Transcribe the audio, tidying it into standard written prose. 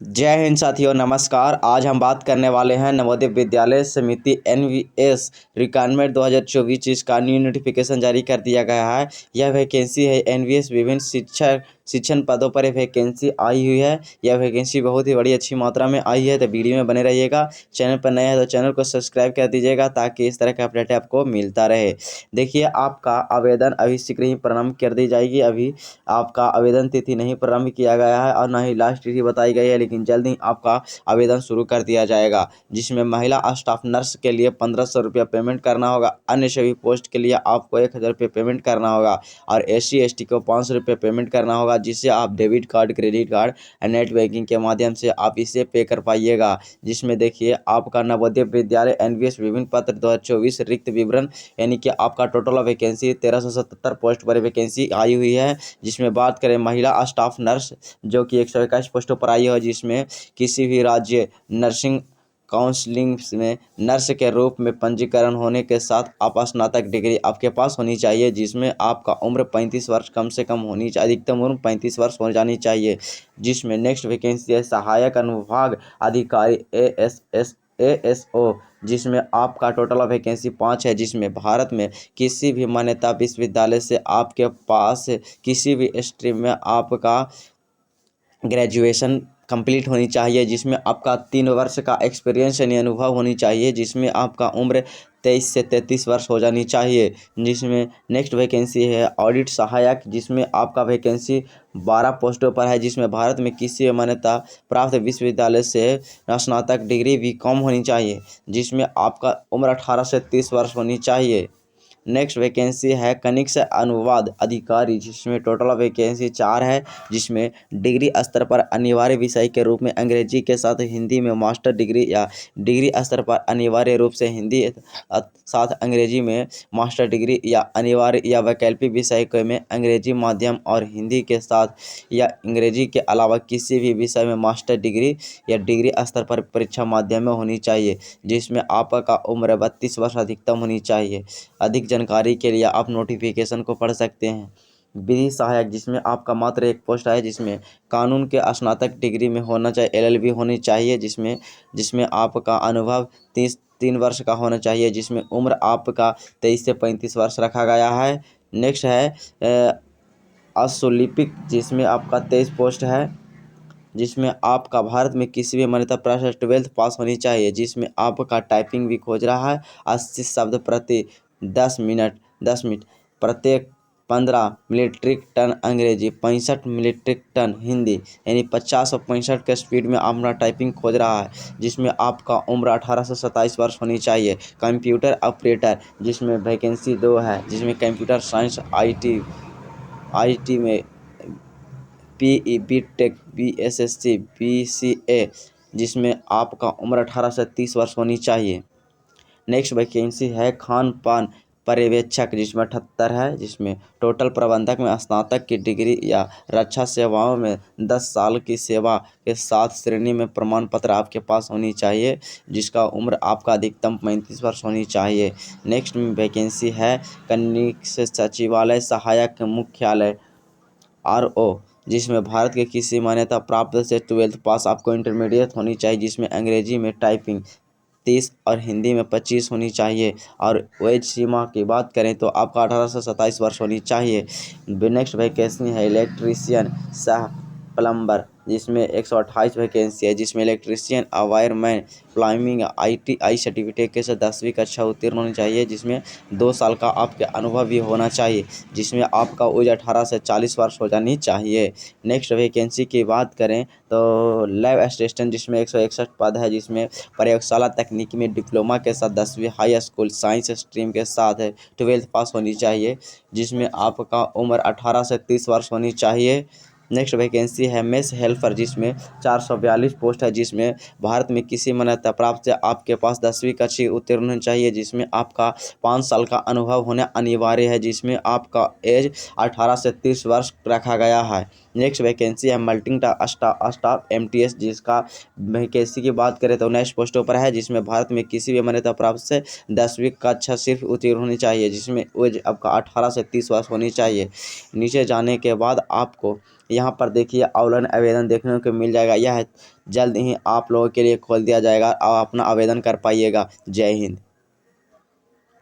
जय हिंद साथियों, नमस्कार। आज हम बात करने वाले हैं नवोदय विद्यालय समिति एनवीएस रिक्वायरमेंट 2024 जिसका न्यू नोटिफिकेशन जारी कर दिया गया है। यह वैकेंसी है एनवीएस विभिन्न शिक्षण पदों पर वैकेंसी आई हुई है। यह वैकेंसी बहुत ही बड़ी अच्छी मात्रा में आई है, तो वीडियो में बने रहिएगा। चैनल पर नया है तो चैनल को सब्सक्राइब कर दीजिएगा ताकि इस तरह का अपडेट आपको मिलता रहे। देखिए, आपका आवेदन अभी शीघ्र ही प्रारंभ कर दी जाएगी। अभी आपका आवेदन तिथि नहीं प्रारंभ किया गया है और न ही लास्ट तिथि बताई गई है, लेकिन जल्द ही आपका आवेदन शुरू कर दिया जाएगा, जिसमें महिला स्टाफ नर्स के लिए 1500 रुपया पेमेंट करना होगा। अन्य सभी पोस्ट के लिए आपको 1000 रुपये पेमेंट करना होगा और SC/ST को 500 रुपये पेमेंट करना होगा, जिससे आप डेबिट कार्ड, क्रेडिट कार्ड और नेट बैंकिंग के माध्यम से आप इसे पे कर पाइएगा। जिसमें देखिए, आपका नवोदय विद्यालय एनवीएस विभिन्न पत्र 2024 रिक्त विवरण, यानी कि आपका टोटल वैकेंसी 1377 पोस्ट पर वैकेंसी आई हुई है। जिसमें बात करें महिला स्टाफ नर्स, जो कि 121 पोस्टों पर आई है, जिसमें किसी भी राज्य नर्सिंग काउंसलिंग में नर्स के रूप में पंजीकरण होने के साथ आप स्नातक डिग्री आपके पास होनी चाहिए, जिसमें आपका उम्र 35 वर्ष कम से कम होनी चाहिए, अधिकतम उम्र 35 वर्ष हो जानी चाहिए। जिसमें नेक्स्ट वैकेंसी है सहायक अनुभाग अधिकारी ASO, जिसमें आपका टोटल वैकेंसी 5 है। जिसमें भारत में किसी भी मान्यता विश्वविद्यालय से आपके पास किसी भी स्ट्रीम में आपका ग्रेजुएशन कंप्लीट होनी चाहिए, जिसमें आपका 3 वर्ष का एक्सपीरियंस यानी अनुभव होनी चाहिए, जिसमें आपका उम्र 23 से 33 वर्ष हो जानी चाहिए। जिसमें नेक्स्ट वैकेंसी है ऑडिट सहायक, जिसमें आपका वैकेंसी 12 पोस्टों पर है, जिसमें भारत में किसी मान्यता प्राप्त विश्वविद्यालय से स्नातक डिग्री भी कम होनी चाहिए, जिसमें आपका उम्र 18 से 30 वर्ष होनी चाहिए। नेक्स्ट वैकेंसी है कनिक से अनुवाद अधिकारी, जिसमें टोटल वैकेंसी 4 है, जिसमें डिग्री स्तर पर अनिवार्य विषय के रूप में अंग्रेजी के साथ हिंदी में मास्टर डिग्री या डिग्री स्तर पर अनिवार्य रूप से हिंदी साथ अंग्रेजी में मास्टर डिग्री या अनिवार्य या वैकल्पिक विषय में अंग्रेजी माध्यम और हिंदी के साथ या अंग्रेजी के अलावा किसी भी विषय में मास्टर डिग्री या डिग्री स्तर पर परीक्षा माध्यम में होनी चाहिए, जिसमें आपका उम्र 32 वर्ष अधिकतम होनी चाहिए। अधिक जानकारी के लिए आप नोटिफिकेशन को पढ़ सकते हैं। विधि सहायक, जिसमें आपका मात्र एक पोस्ट है, जिसमें कानून के स्नातक डिग्री में होना चाहिए, LLB होनी चाहिए, जिसमें आपका अनुभव 3 वर्ष का होना चाहिए, जिसमें उम्र आपका 23 से 35 वर्ष रखा गया है। नेक्स्ट है अशुलिपिक, जिसमें आपका 23 पोस्ट है, जिसमें आपका भारत में किसी भी मान्यता प्राप्त 12th पास होनी चाहिए, जिसमें आपका टाइपिंग भी खोज रहा है 80 शब्द प्रति 10 मिनट प्रत्येक 15 मिलिट्रिक टन अंग्रेजी, 65 मिलिट्रिक टन हिंदी, यानी 50 और 65 के स्पीड में अपना टाइपिंग खोज रहा है, जिसमें आपका उम्र 18 से 27 वर्ष होनी चाहिए। कंप्यूटर ऑपरेटर, जिसमें वैकेंसी 2 है, जिसमें कंप्यूटर साइंस IT में PE, BTech, BSSC, BCA, जिसमें आपका उम्र 18 से 30 वर्ष होनी चाहिए। नेक्स्ट वैकेंसी है खान पान पर्यवेक्षक, जिसमें 78 है, जिसमें टोटल प्रबंधक में स्नातक की डिग्री या रक्षा सेवाओं में 10 साल की सेवा के साथ श्रेणी में प्रमाण पत्र आपके पास होनी चाहिए, जिसका उम्र आपका अधिकतम 35 वर्ष होनी चाहिए। नेक्स्ट वैकेंसी है कनिष्ठ सचिवालय सहायक मुख्यालय RO, जिसमें भारत के किसी मान्यता प्राप्त से 12th पास आपको इंटरमीडिएट होनी चाहिए, जिसमें अंग्रेजी में टाइपिंग 30 और हिंदी में 25 होनी चाहिए। और एज सीमा की बात करें तो आपका 18 से 27 वर्ष होनी चाहिए। नेक्स्ट वैकेंसी है इलेक्ट्रीशियन सह प्लम्बर, जिसमें 128 वैकेंसी है, जिसमें electrician wireman plumbing ITI certificate से 10वीं कक्षा उत्तीर्ण होनी चाहिए, जिसमें 2 साल का आपके अनुभव भी होना चाहिए, जिसमें आपका एज 18 से 40 वर्ष हो जानी चाहिए। नेक्स्ट वैकेंसी की बात करें तो लैब असिस्टेंट, जिसमें 161 पद है, जिसमें प्रयोगशाला तकनीकी में डिप्लोमा के साथ 10वीं हाई स्कूल साइंस स्ट्रीम के साथ 12th पास होनी चाहिए, जिसमें आपका उम्र 18 से 30 वर्ष होनी चाहिए। नेक्स्ट वैकेंसी है मेस हेल्पर, जिसमें 442 पोस्ट है, जिसमें भारत में किसी मान्यता प्राप्त से आपके पास 10वीं कक्षा उत्तीर्ण होनी चाहिए, जिसमें आपका 5 साल का अनुभव होना अनिवार्य है, जिसमें आपका एज 18 से 30 वर्ष रखा गया है। नेक्स्ट वैकेंसी है मल्टी स्टाफ MTS, जिसका वैकेंसी की बात करें तो 19 पोस्टों पर है, जिसमें भारत में किसी भी मान्यता प्राप्त से 10वीं कक्षा सिर्फ उत्तीर्ण होनी चाहिए, जिसमें एज आपका 18 से 30 वर्ष होनी चाहिए। नीचे जाने के बाद आपको यहाँ पर देखिए ऑनलाइन आवेदन देखने को मिल जाएगा। यह जल्द ही आप लोगों के लिए खोल दिया जाएगा और अपना आवेदन कर पाइएगा। जय हिंद।